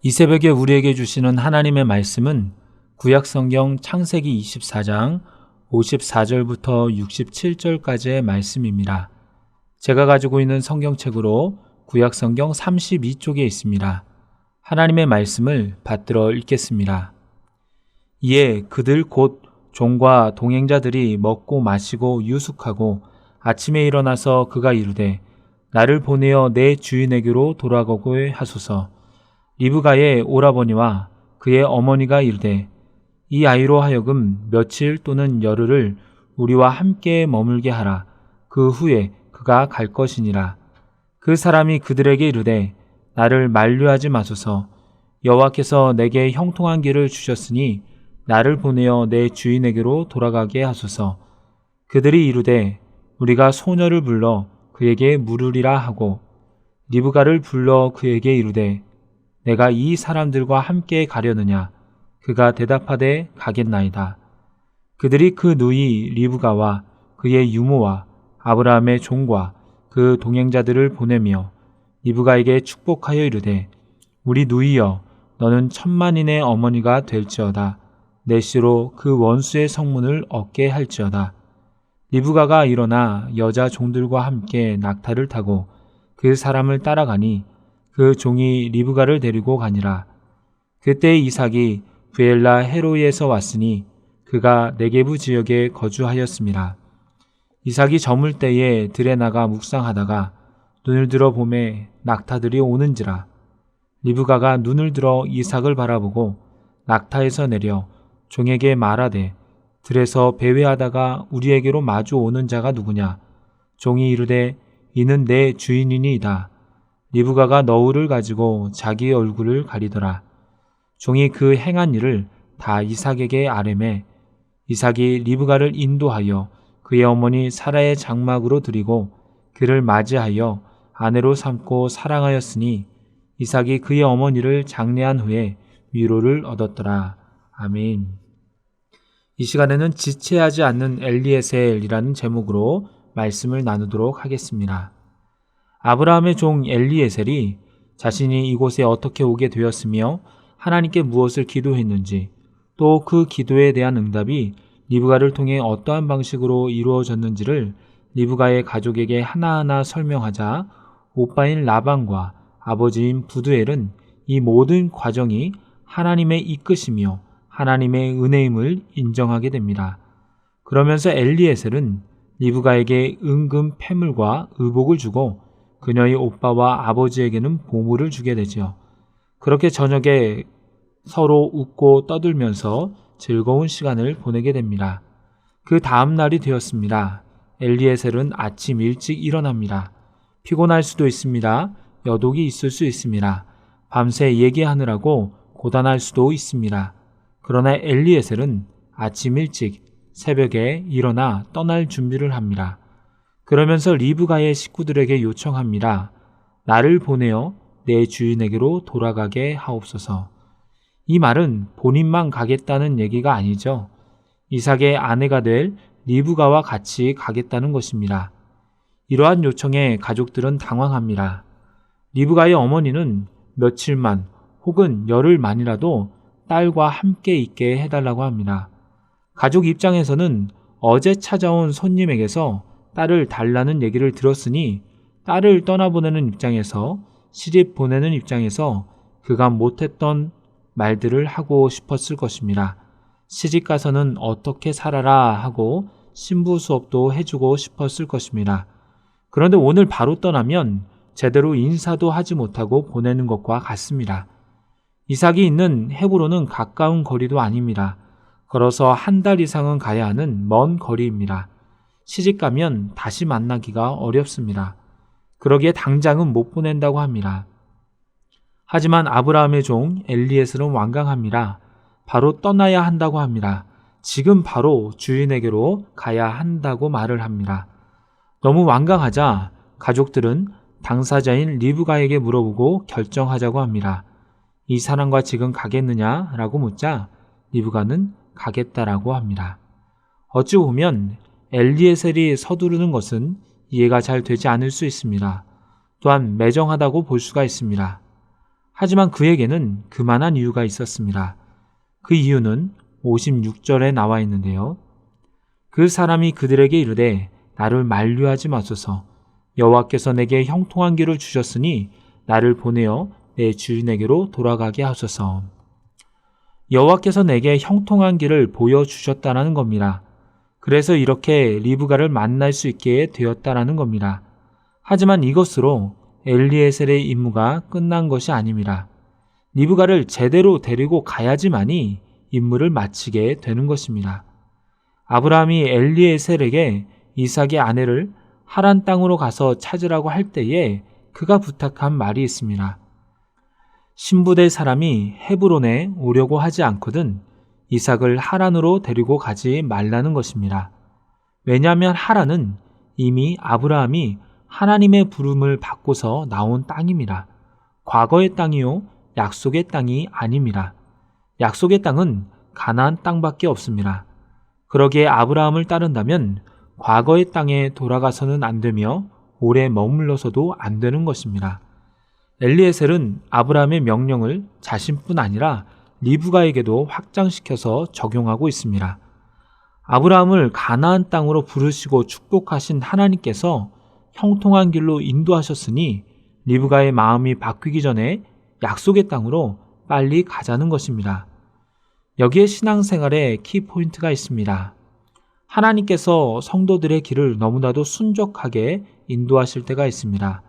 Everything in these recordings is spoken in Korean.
이 새벽에 우리에게 주시는 하나님의 말씀은 구약성경 창세기 24장 54절부터 67절까지의 말씀입니다. 제가 가지고 있는 성경책으로 구약성경 32쪽에 있습니다. 하나님의 말씀을 받들어 읽겠습니다. 이에 그들 곧 종과 동행자들이 먹고 마시고 유숙하고 아침에 일어나서 그가 이르되 나를 보내어 내 주인에게로 돌아가게 하소서. 리브가의 오라버니와 그의 어머니가 이르되 이 아이로 하여금 며칠 또는 열흘을 우리와 함께 머물게 하라. 그 후에 그가 갈 것이니라. 그 사람이 그들에게 이르되 나를 만류하지 마소서. 여호와께서 내게 형통한 길을 주셨으니 나를 보내어 내 주인에게로 돌아가게 하소서. 그들이 이르되 우리가 소녀를 불러 그에게 물으리라 하고 리브가를 불러 그에게 이르되 내가 이 사람들과 함께 가려느냐? 그가 대답하되 가겠나이다. 그들이 그 누이 리브가와 그의 유모와 아브라함의 종과 그 동행자들을 보내며 리브가에게 축복하여 이르되 우리 누이여 너는 천만인의 어머니가 될지어다. 내 씨로 그 원수의 성문을 얻게 할지어다. 리브가가 일어나 여자 종들과 함께 낙타를 타고 그 사람을 따라가니 그 종이 리브가를 데리고 가니라. 그때 이삭이 브엘라 헤로이에서 왔으니 그가 네게부 지역에 거주하였습니다. 이삭이 저물 때에 들에 나가 묵상하다가 눈을 들어 보매 낙타들이 오는지라. 리브가가 눈을 들어 이삭을 바라보고 낙타에서 내려 종에게 말하되 들에서 배회하다가 우리에게로 마주 오는 자가 누구냐? 종이 이르되 이는 내 주인이니이다. 리브가가 너울을 가지고 자기의 얼굴을 가리더라. 종이 그 행한 일을 다 이삭에게 아뢰매 이삭이 리브가를 인도하여 그의 어머니 사라의 장막으로 들이고 그를 맞이하여 아내로 삼고 사랑하였으니 이삭이 그의 어머니를 장례한 후에 위로를 얻었더라. 아멘. 이 시간에는 지체하지 않는 엘리에셀이라는 제목으로 말씀을 나누도록 하겠습니다. 아브라함의 종 엘리에셀이 자신이 이곳에 어떻게 오게 되었으며 하나님께 무엇을 기도했는지 또 그 기도에 대한 응답이 리브가를 통해 어떠한 방식으로 이루어졌는지를 리브가의 가족에게 하나하나 설명하자 오빠인 라반과 아버지인 부두엘은 이 모든 과정이 하나님의 이끄심이요 하나님의 은혜임을 인정하게 됩니다. 그러면서 엘리에셀은 리브가에게 은금 패물과 의복을 주고 그녀의 오빠와 아버지에게는 보물을 주게 되죠. 그렇게 저녁에 서로 웃고 떠들면서 즐거운 시간을 보내게 됩니다. 그 다음 날이 되었습니다. 엘리에셀은 아침 일찍 일어납니다. 피곤할 수도 있습니다. 여독이 있을 수 있습니다. 밤새 얘기하느라고 고단할 수도 있습니다. 그러나 엘리에셀은 아침 일찍 새벽에 일어나 떠날 준비를 합니다. 그러면서 리브가의 식구들에게 요청합니다. 나를 보내어 내 주인에게로 돌아가게 하옵소서. 이 말은 본인만 가겠다는 얘기가 아니죠. 이삭의 아내가 될 리브가와 같이 가겠다는 것입니다. 이러한 요청에 가족들은 당황합니다. 리브가의 어머니는 며칠만 혹은 열흘만이라도 딸과 함께 있게 해달라고 합니다. 가족 입장에서는 어제 찾아온 손님에게서 딸을 달라는 얘기를 들었으니 딸을 떠나보내는 입장에서 시집 보내는 입장에서 그가 못했던 말들을 하고 싶었을 것입니다. 시집 가서는 어떻게 살아라 하고 신부 수업도 해주고 싶었을 것입니다. 그런데 오늘 바로 떠나면 제대로 인사도 하지 못하고 보내는 것과 같습니다. 이삭이 있는 헤브론은 가까운 거리도 아닙니다. 걸어서 한 달 이상은 가야 하는 먼 거리입니다. 시집 가면 다시 만나기가 어렵습니다. 그러기에 당장은 못 보낸다고 합니다. 하지만 아브라함의 종 엘리에셀은 완강합니다. 바로 떠나야 한다고 합니다. 지금 바로 주인에게로 가야 한다고 말을 합니다. 너무 완강하자 가족들은 당사자인 리브가에게 물어보고 결정하자고 합니다. 이 사람과 지금 가겠느냐라고 묻자 리브가는 가겠다라고 합니다. 어찌 보면 엘리에셀이 서두르는 것은 이해가 잘 되지 않을 수 있습니다. 또한 매정하다고 볼 수가 있습니다. 하지만 그에게는 그만한 이유가 있었습니다. 그 이유는 56절에 나와 있는데요. 그 사람이 그들에게 이르되 나를 만류하지 마소서. 여호와께서 내게 형통한 길을 주셨으니 나를 보내어 내 주인에게로 돌아가게 하소서. 여호와께서 내게 형통한 길을 보여주셨다는 겁니다. 그래서 이렇게 리브가를 만날 수 있게 되었다는 겁니다. 하지만 이것으로 엘리에셀의 임무가 끝난 것이 아닙니다. 리브가를 제대로 데리고 가야지만이 임무를 마치게 되는 것입니다. 아브라함이 엘리에셀에게 이삭의 아내를 하란 땅으로 가서 찾으라고 할 때에 그가 부탁한 말이 있습니다. 신부될 사람이 헤브론에 오려고 하지 않거든 이삭을 하란으로 데리고 가지 말라는 것입니다. 왜냐하면 하란은 이미 아브라함이 하나님의 부름을 받고서 나온 땅입니다. 과거의 땅이요, 약속의 땅이 아닙니다. 약속의 땅은 가나안 땅밖에 없습니다. 그러기에 아브라함을 따른다면 과거의 땅에 돌아가서는 안 되며 오래 머물러서도 안 되는 것입니다. 엘리에셀은 아브라함의 명령을 자신뿐 아니라 리브가에게도 확장시켜서 적용하고 있습니다. 아브라함을 가나안 땅으로 부르시고 축복하신 하나님께서 형통한 길로 인도하셨으니 리브가의 마음이 바뀌기 전에 약속의 땅으로 빨리 가자는 것입니다. 여기에 신앙생활에 키포인트가 있습니다. 하나님께서 성도들의 길을 너무나도 순적하게 인도하실 때가 있습니다.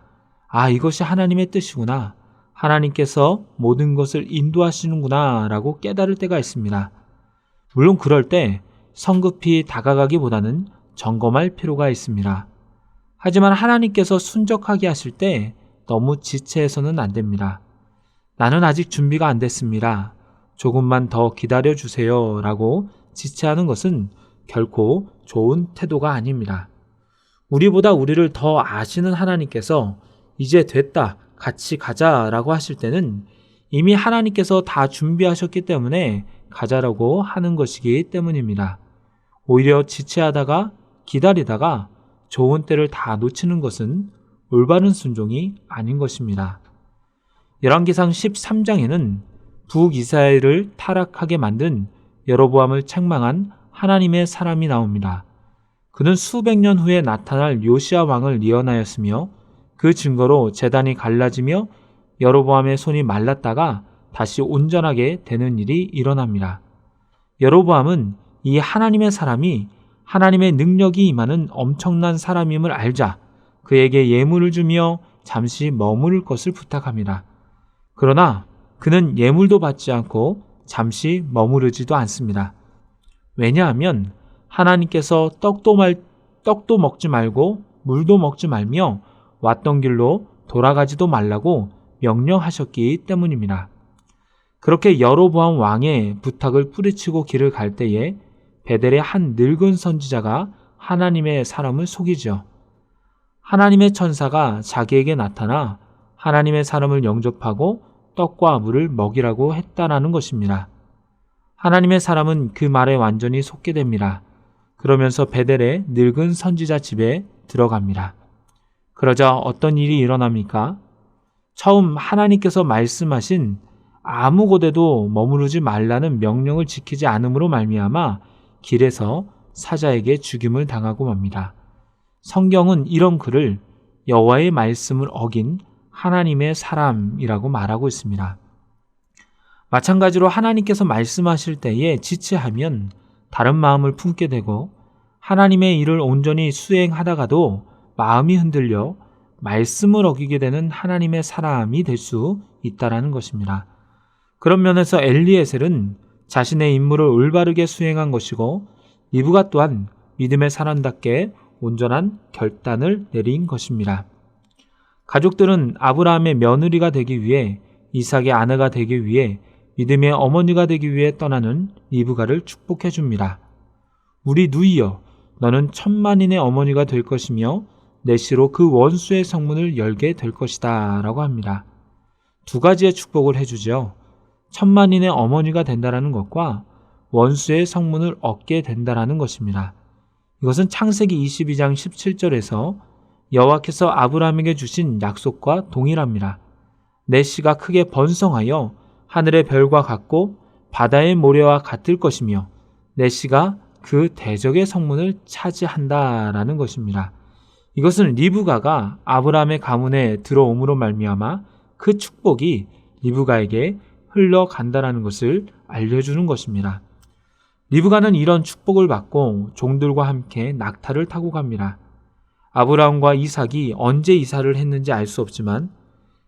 아, 이것이 하나님의 뜻이구나. 하나님께서 모든 것을 인도하시는구나 라고 깨달을 때가 있습니다. 물론 그럴 때 성급히 다가가기보다는 점검할 필요가 있습니다. 하지만 하나님께서 순적하게 하실 때 너무 지체해서는 안 됩니다. 나는 아직 준비가 안 됐습니다. 조금만 더 기다려주세요 라고 지체하는 것은 결코 좋은 태도가 아닙니다. 우리보다 우리를 더 아시는 하나님께서 이제 됐다, 같이 가자라고 하실 때는 이미 하나님께서 다 준비하셨기 때문에 가자라고 하는 것이기 때문입니다. 오히려 지체하다가 기다리다가 좋은 때를 다 놓치는 것은 올바른 순종이 아닌 것입니다. 열왕기상 13장에는 북이스라엘을 타락하게 만든 여로보암을 책망한 하나님의 사람이 나옵니다. 그는 수백 년 후에 나타날 요시야 왕을 예언하였으며 그 증거로 제단이 갈라지며 여로보암의 손이 말랐다가 다시 온전하게 되는 일이 일어납니다. 여로보암은 이 하나님의 사람이 하나님의 능력이 임하는 엄청난 사람임을 알자 그에게 예물을 주며 잠시 머무를 것을 부탁합니다. 그러나 그는 예물도 받지 않고 잠시 머무르지도 않습니다. 왜냐하면 하나님께서 떡도 먹지 말고 물도 먹지 말며 왔던 길로 돌아가지도 말라고 명령하셨기 때문입니다. 그렇게 여로보암 왕의 부탁을 뿌리치고 길을 갈 때에 베델의 한 늙은 선지자가 하나님의 사람을 속이죠. 하나님의 천사가 자기에게 나타나 하나님의 사람을 영접하고 떡과 물을 먹이라고 했다라는 것입니다. 하나님의 사람은 그 말에 완전히 속게 됩니다. 그러면서 베델의 늙은 선지자 집에 들어갑니다. 그러자 어떤 일이 일어납니까? 처음 하나님께서 말씀하신 아무 곳에도 머무르지 말라는 명령을 지키지 않음으로 말미암아 길에서 사자에게 죽임을 당하고 맙니다. 성경은 이런 그를 여호와의 말씀을 어긴 하나님의 사람이라고 말하고 있습니다. 마찬가지로 하나님께서 말씀하실 때에 지체하면 다른 마음을 품게 되고 하나님의 일을 온전히 수행하다가도 마음이 흔들려 말씀을 어기게 되는 하나님의 사람이 될 수 있다는 것입니다. 그런 면에서 엘리에셀은 자신의 임무를 올바르게 수행한 것이고 리브가 또한 믿음의 사람답게 온전한 결단을 내린 것입니다. 가족들은 아브라함의 며느리가 되기 위해 이삭의 아내가 되기 위해 믿음의 어머니가 되기 위해 떠나는 리브가를 축복해 줍니다. 우리 누이여 너는 천만인의 어머니가 될 것이며 내 시로 그 원수의 성문을 열게 될 것이다 라고 합니다. 두 가지의 축복을 해주죠. 천만인의 어머니가 된다라는 것과 원수의 성문을 얻게 된다라는 것입니다. 이것은 창세기 22장 17절에서 여호와께서 아브라함에게 주신 약속과 동일합니다. 내 씨가 크게 번성하여 하늘의 별과 같고 바다의 모래와 같을 것이며 내 씨가 그 대적의 성문을 차지한다라는 것입니다. 이것은 리브가가 아브라함의 가문에 들어옴으로 말미암아 그 축복이 리브가에게 흘러간다라는 것을 알려주는 것입니다. 리브가는 이런 축복을 받고 종들과 함께 낙타를 타고 갑니다. 아브라함과 이삭이 언제 이사를 했는지 알 수 없지만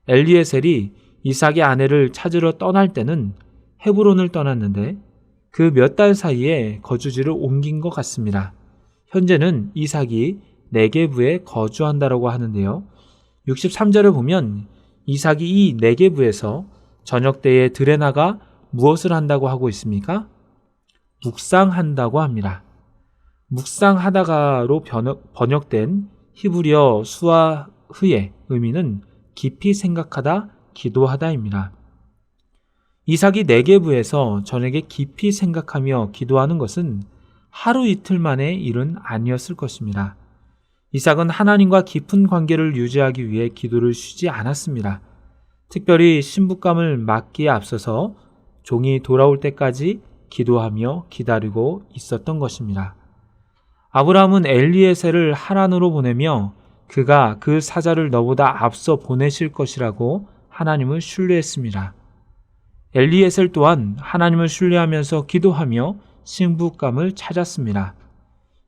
엘리에셀이 이삭의 아내를 찾으러 떠날 때는 헤브론을 떠났는데 그 몇 달 사이에 거주지를 옮긴 것 같습니다. 현재는 이삭이 네게부에 거주한다라고 하는데요. 63절을 보면 이삭이 이 네게부에서 저녁 때에 들에 나가 무엇을 한다고 하고 있습니까? 묵상한다고 합니다. 묵상하다가로 번역된 히브리어 수아흐의 의미는 깊이 생각하다, 기도하다입니다. 이삭이 네게부에서 저녁에 깊이 생각하며 기도하는 것은 하루 이틀 만의 일은 아니었을 것입니다. 이삭은 하나님과 깊은 관계를 유지하기 위해 기도를 쉬지 않았습니다. 특별히 신부감을 맞기에 앞서서 종이 돌아올 때까지 기도하며 기다리고 있었던 것입니다. 아브라함은 엘리에셀을 하란으로 보내며 그가 그 사자를 너보다 앞서 보내실 것이라고 하나님을 신뢰했습니다. 엘리에셀 또한 하나님을 신뢰하면서 기도하며 신부감을 찾았습니다.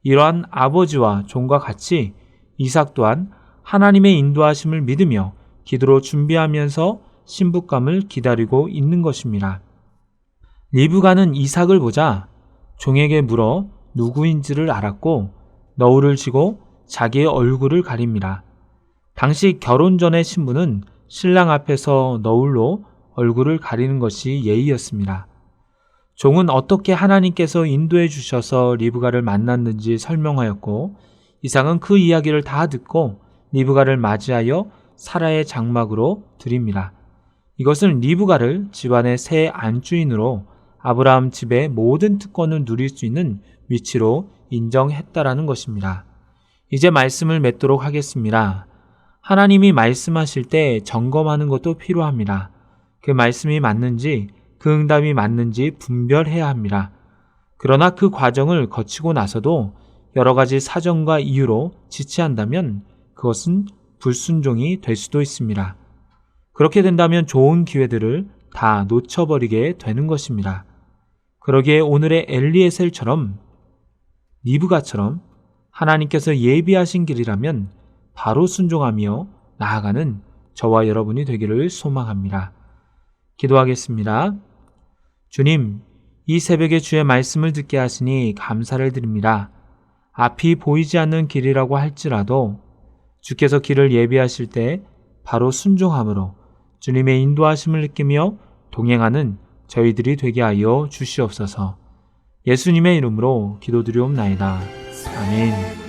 이러한 아버지와 종과 같이 이삭 또한 하나님의 인도하심을 믿으며 기도로 준비하면서 신부감을 기다리고 있는 것입니다. 리브가는 이삭을 보자 종에게 물어 누구인지를 알았고 너울을 쥐고 자기의 얼굴을 가립니다. 당시 결혼 전의 신부는 신랑 앞에서 너울로 얼굴을 가리는 것이 예의였습니다. 종은 어떻게 하나님께서 인도해 주셔서 리브가를 만났는지 설명하였고 이삭은 그 이야기를 다 듣고 리브가를 맞이하여 사라의 장막으로 드립니다. 이것은 리브가를 집안의 새 안주인으로 아브라함 집의 모든 특권을 누릴 수 있는 위치로 인정했다라는 것입니다. 이제 말씀을 맺도록 하겠습니다. 하나님이 말씀하실 때 점검하는 것도 필요합니다. 그 말씀이 맞는지 그 응답이 맞는지 분별해야 합니다. 그러나 그 과정을 거치고 나서도 여러 가지 사정과 이유로 지체한다면 그것은 불순종이 될 수도 있습니다. 그렇게 된다면 좋은 기회들을 다 놓쳐버리게 되는 것입니다. 그러기에 오늘의 엘리에셀처럼 리브가처럼 하나님께서 예비하신 길이라면 바로 순종하며 나아가는 저와 여러분이 되기를 소망합니다. 기도하겠습니다. 주님, 이 새벽에 주의 말씀을 듣게 하시니 감사를 드립니다. 앞이 보이지 않는 길이라고 할지라도 주께서 길을 예비하실 때 바로 순종함으로 주님의 인도하심을 느끼며 동행하는 저희들이 되게 하여 주시옵소서. 예수님의 이름으로 기도드리옵나이다. 아멘.